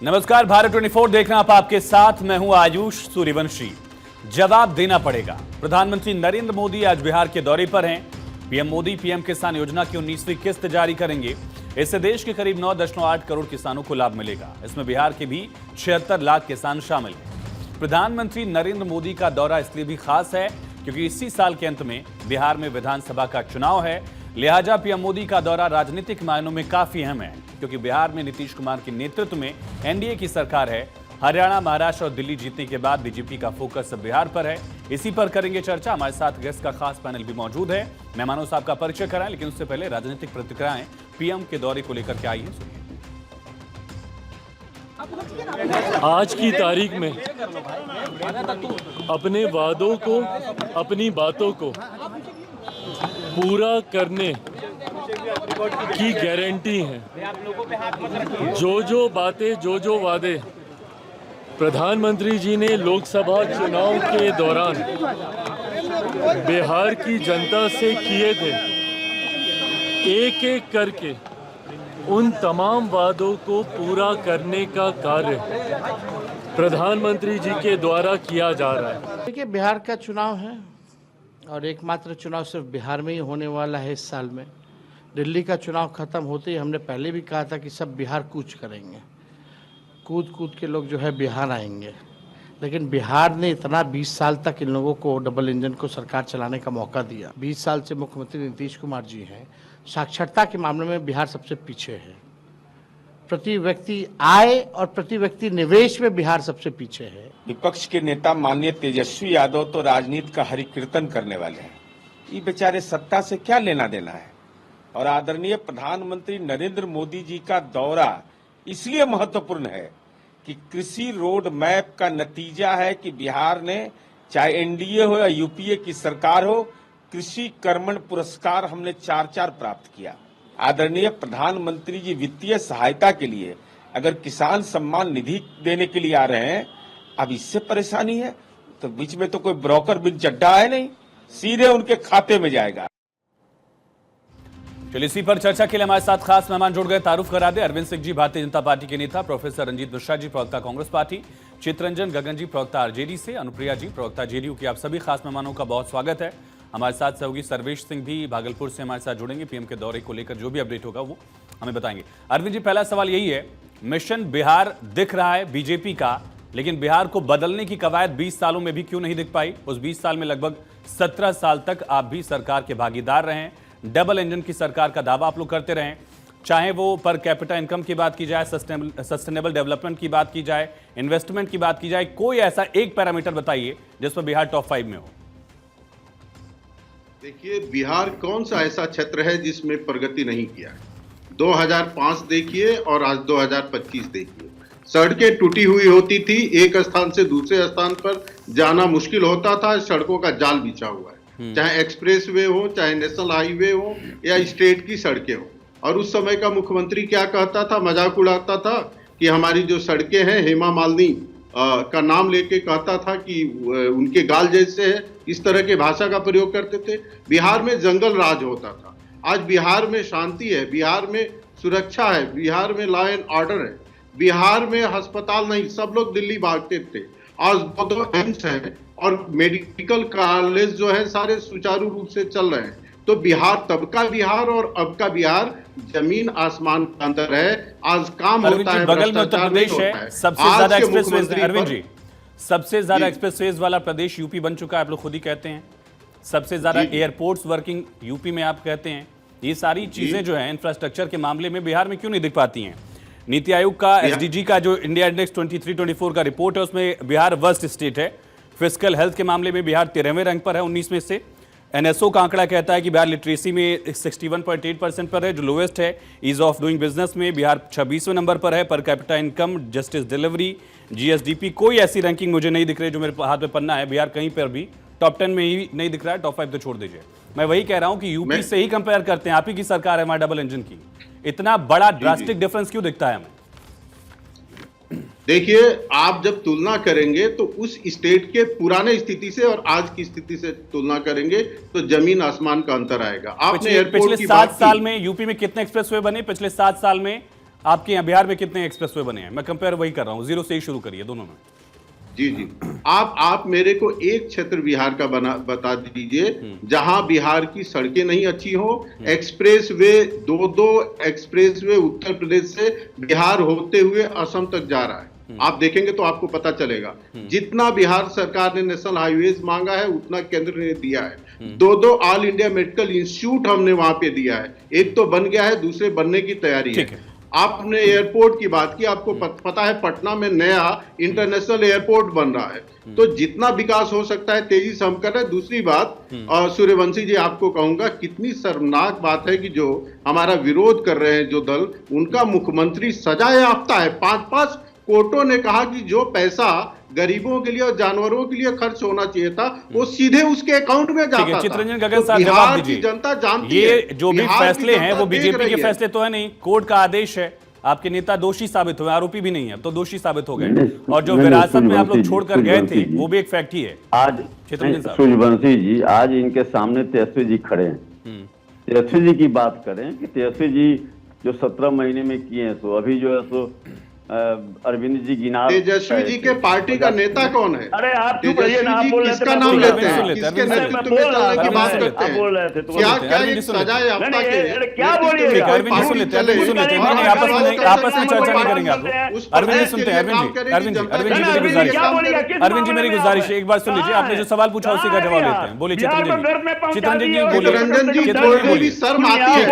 नमस्कार, भारत 24 देखना आप आपके साथ। मैं हूं आयुष सूर्यवंशी। जवाब देना पड़ेगा। प्रधानमंत्री नरेंद्र मोदी आज बिहार के दौरे पर हैं। पीएम मोदी पीएम किसान योजना की 19वीं किस्त जारी करेंगे। इससे देश के करीब 9.8 करोड़ किसानों को लाभ मिलेगा। इसमें बिहार के भी 76 लाख किसान शामिल हैं। प्रधानमंत्री नरेंद्र मोदी का दौरा इसलिए भी खास है क्योंकि इसी साल के अंत में बिहार में विधानसभा का चुनाव है। लिहाजा पीएम मोदी का दौरा राजनीतिक मायनों में काफी अहम है क्योंकि बिहार में नीतीश कुमार के नेतृत्व में एनडीए की सरकार है। हरियाणा, महाराष्ट्र और दिल्ली जीतने के बाद बीजेपी का फोकस बिहार पर है। इसी पर करेंगे चर्चा। हमारे साथ गेस्ट का खास पैनल भी मौजूद है। मेहमानों से आपका परिचय कराएं, लेकिन उससे पहले राजनीतिक प्रतिक्रियाएं पीएम के दौरे को लेकर के आई है। आज की तारीख में अपने वादों को, अपनी बातों को पूरा करने की गारंटी है। जो बातें, जो वादे प्रधानमंत्री जी ने लोकसभा चुनाव के दौरान बिहार की जनता से किए थे, एक एक करके उन तमाम वादों को पूरा करने का कार्य प्रधानमंत्री जी के द्वारा किया जा रहा है। देखिए, बिहार का चुनाव है और एकमात्र चुनाव सिर्फ बिहार में ही होने वाला है इस साल में। दिल्ली का चुनाव खत्म होते ही हमने पहले भी कहा था कि सब बिहार कूच करेंगे, कूद के लोग जो है बिहार आएंगे। लेकिन बिहार ने इतना 20 साल तक इन लोगों को डबल इंजन को सरकार चलाने का मौका दिया। 20 साल से मुख्यमंत्री नीतीश कुमार जी हैं। साक्षरता के मामले में बिहार सबसे पीछे है। प्रति व्यक्ति आय और प्रति व्यक्ति निवेश में बिहार सबसे पीछे है। विपक्ष के नेता माननीय तेजस्वी यादव तो राजनीति का हरिकीर्तन करने वाले हैं। ये बेचारे सत्ता से क्या लेना देना है। और आदरणीय प्रधानमंत्री नरेंद्र मोदी जी का दौरा इसलिए महत्वपूर्ण है कि कृषि रोड मैप का नतीजा है कि बिहार ने, चाहे एनडीए हो या यूपीए की सरकार हो, कृषि कर्मण पुरस्कार हमने 4 प्राप्त किया। आदरणीय प्रधानमंत्री जी वित्तीय सहायता के लिए अगर किसान सम्मान निधि देने के लिए आ रहे हैं, अब इससे परेशानी है तो बीच में तो कोई ब्रोकर बिन चड्डा है नहीं, सीधे उनके खाते में जाएगा। चलिए, इसी पर चर्चा के लिए हमारे साथ खास मेहमान जुड़ गए। तारुफ करा दे अरविंद सिंह जी, भारतीय जनता पार्टी के नेता, प्रोफेसर रंजीत मिश्रा जी, प्रवक्ता कांग्रेस पार्टी, चित्ररंजन गगन जी, प्रवक्ता आरजेडी से, अनुप्रिया जी, प्रवक्ता जेडीयू की। आप सभी खास मेहमानों का बहुत स्वागत है। हमारे साथ सहयोगी सर्वेश सिंह भी भागलपुर से हमारे साथ जुड़ेंगे। पीएम के दौरे को लेकर जो भी अपडेट होगा वो हमें बताएंगे। अरविंद जी, पहला सवाल यही है, मिशन बिहार दिख रहा है बीजेपी का, लेकिन बिहार को बदलने की कवायद 20 सालों में भी क्यों नहीं दिख पाई? उस 20 साल में लगभग 17 साल तक आप भी सरकार के भागीदार रहे। डबल इंजन की सरकार का दावा आप लोग करते रहे, चाहे वो पर कैपिटा इनकम की बात की जाए, सस्टेनेबल डेवलपमेंट की बात की जाए, इन्वेस्टमेंट की बात की जाए। कोई ऐसा एक पैरामीटर बताइए जिस पर बिहार टॉप 5 में हो। देखिए, बिहार कौन सा ऐसा क्षेत्र है जिसमें प्रगति नहीं किया है। 2005 देखिए और आज 2025 देखिए। सड़कें टूटी हुई होती थी, एक स्थान से दूसरे स्थान पर जाना मुश्किल होता था। सड़कों का जाल बिछा हुआ है, चाहे एक्सप्रेस वे हो, चाहे नेशनल हाईवे हो या स्टेट की सड़कें हो। और उस समय का मुख्यमंत्री क्या कहता था, मजाक उड़ाता था कि हमारी जो सड़कें हैं हेमा मालिनी का नाम लेके कहता था कि उनके गाल जैसे है। इस तरह के भाषा का प्रयोग करते थे। बिहार में जंगल राज होता था। आज बिहार में शांति है, बिहार में सुरक्षा है, बिहार में लॉ एंड ऑर्डर है, बिहार में अस्पताल नहीं, सब लोग दिल्ली भागते थे। आज 2 एम्स है और मेडिकल कॉलेज जो है सारे सुचारू रूप से चल रहे हैं। तो बिहार तब का बिहार और अब का बिहार जमीन आसमान का अंतर है। आज काम होता है, बगल में उत्तर प्रदेश है, सबसे ज्यादा एक्सप्रेसवेज। अरविंद जी, सबसे ज्यादा एक्सप्रेसवेज वाला प्रदेश यूपी बन चुका है, आप लोग खुद ही कहते हैं। सबसे ज्यादा एयरपोर्ट्स वर्किंग यूपी में आप कहते हैं। ये सारी चीजें जो है इंफ्रास्ट्रक्चर के मामले में बिहार में क्यों नहीं दिख पाती हैं? नीति आयोग का एसडीजी का जो इंडिया इंडेक्स 23-24 का रिपोर्ट है, उसमें बिहार वर्स्ट स्टेट है। फिजिकल हेल्थ के मामले में बिहार 13वें रैंक पर है 19 में से। एनएसओ का आंकड़ा कहता है कि बिहार लिटरेसी में 61.8% पर है, जो लोएस्ट है। ईज ऑफ डूइंग बिजनेस में बिहार 26वें नंबर पर है। Per capita income, justice delivery, GSDP, कोई ऐसी रैंकिंग मुझे नहीं दिख रही जो मेरे हाथ में पन्ना है। बिहार कहीं पर भी टॉप 10 में ही नहीं दिख रहा है। टॉप 5 तो छोड़ दीजिए। मैं वही कह रहा हूं कि यूपी से ही कंपेयर करते हैं, आप ही की सरकार है हमारे डबल इंजन की। इतना बड़ा ड्रास्टिक डिफरेंस क्यों दिखता है हमें? देखिए, आप जब तुलना करेंगे तो उस स्टेट के पुराने स्थिति से और आज की स्थिति से तुलना करेंगे तो जमीन आसमान का अंतर आएगा। आपने पिछले 7 साल में यूपी में कितने एक्सप्रेसवे बने? पिछले 7 साल में आपके यहाँ बिहार में कितने एक्सप्रेसवे बने हैं? मैं कंपेयर वही कर रहा हूँ, जीरो से ही शुरू करिए दोनों में। जी जी, आप मेरे को एक क्षेत्र बिहार का बता दीजिए जहां बिहार की सड़कें नहीं अच्छी हो। एक्सप्रेसवे, दो एक्सप्रेसवे उत्तर प्रदेश से बिहार होते हुए असम तक जा रहा है। आप देखेंगे तो आपको पता चलेगा। जितना बिहार सरकार ने नेशनल हाईवेज मांगा है उतना केंद्र ने दिया है। दो ऑल इंडिया मेडिकल इंस्टीट्यूट हमने वहां पे दिया है। एक तो बन गया है, दूसरे बनने की तैयारी है। आपने एयरपोर्ट की बात की, आपको पता है पटना में नया इंटरनेशनल एयरपोर्ट बन रहा है। तो जितना विकास हो सकता है तेजी से हम कर रहे हैं। दूसरी बात, सूर्यवंशी जी आपको कहूंगा, कितनी शर्मनाक बात है कि जो हमारा विरोध कर रहे हैं जो दल, उनका मुख्यमंत्री सजा याफ्ता है। 5-5 कोर्टों ने कहा कि जो पैसा गरीबों के लिए और जानवरों के लिए खर्च होना चाहिए था वो सीधे उसके अकाउंट में जाता था। चित्ररंजन गगन साहब जवाब दीजिए। जनता जानती ये है, जो भी फैसले हैं वो बीजेपी के फैसले तो है नहीं, कोर्ट का आदेश है। आपके नेता दोषी साबित हुए, आरोपी भी नहीं है, तो दोषी साबित हो गए। और जो विरासत में आप लोग छोड़कर गए थे वो भी एक फैक्ट ही है। आज सूर्यवंशी जी, आज इनके सामने तेजस्वी जी खड़े हैं। तेजस्वी जी की बात करें कि तेजस्वी जी जो 17 महीने में किए हैं, सो अभी जो है सो अरविंद जी गिनार, तेजस्वी जी के पार्टी का नेता कौन है? अरे आप चुप रहिए ना, आप बोल रहे थे, किसका नाम लेते हैं, किसके नेतृत्व में चलने की बात करते हैं? बोल रहे थे तो क्या ये सजा याफ्ता के क्या बोलिएगा? अरविंद जी सुन लेते हैं, आपस में चर्चा नहीं करेंगे आप लोग। अरविंद जी सुनते हैं, अरविंद जी मेरी गुजारिश है, एक बात सुन लीजिए। आपने जो सवाल पूछा उसी का जवाब लेते हैं। बोलिए चित्रंजन जी बोलिए। चित्रंजन जी बोलने की शर्म आती है।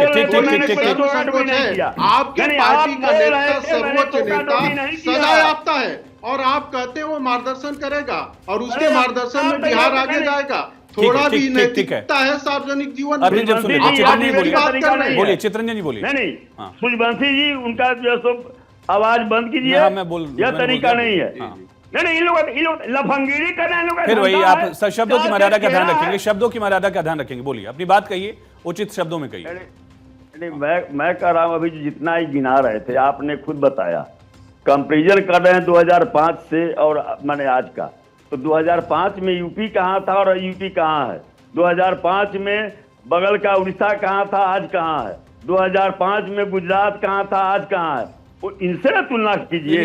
आपके पार्टी का नेता, सर्वोच्च नेता सजा याफ्ता है और आप कहते हैं वो मार्गदर्शन करेगा और उसके मार्गदर्शन में बिहार आगे जाएगा। थोड़ा भी नैतिकता है सार्वजनिक जीवन। अरविंद जी सुनिए, चित्रंजन जी बोलिए, चित्रंजन जी बोलिए। नहीं, सूर्यवंशी जी उनका जो सो आवाज बंद कीजिए, यह तरीका नहीं है। नहीं, ये लोग लफंगीरी कर रहे हैं। फिर वही आप शब्दों की मर्यादा का ध्यान रखेंगे, शब्दों की मर्यादा का ध्यान रखेंगे। बोलिए, अपनी बात कहिए, उचित शब्दों में कहिए। नहीं, मैं कह रहा हूं, अभी जितना ही गिना रहे थे आपने खुद बताया, कंपेरिजन कर रहे हैं 2005 से और मैंने आज का। तो 2005 में यूपी कहाँ था और यूपी कहाँ है? 2005 में बगल का उड़ीसा कहाँ था, आज कहाँ है? 2005 में गुजरात कहाँ था, आज कहाँ है? वो इनसे ना तुलना कीजिए।